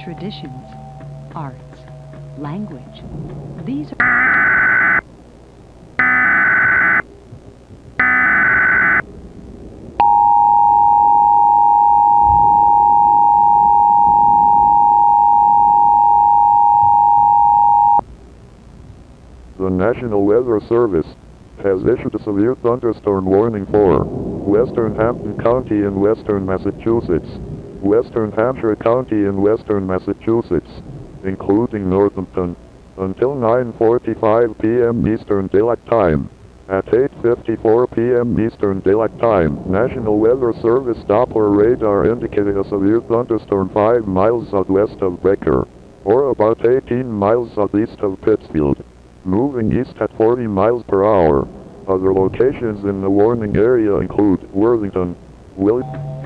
Traditions, arts, language. These are The National Weather Service has issued a severe thunderstorm warning for Western Hampton County in western Massachusetts, Western Hampshire County in western Massachusetts, including Northampton, until 9:45 p.m. Eastern Daylight Time. At 8:54 p.m. Eastern Daylight Time, National Weather Service Doppler radar indicated a severe thunderstorm 5 miles southwest of Becker, or about 18 miles southeast of Pittsfield, moving east at 40 miles per hour. Other locations in the warning area include Worthington, Williamsburg,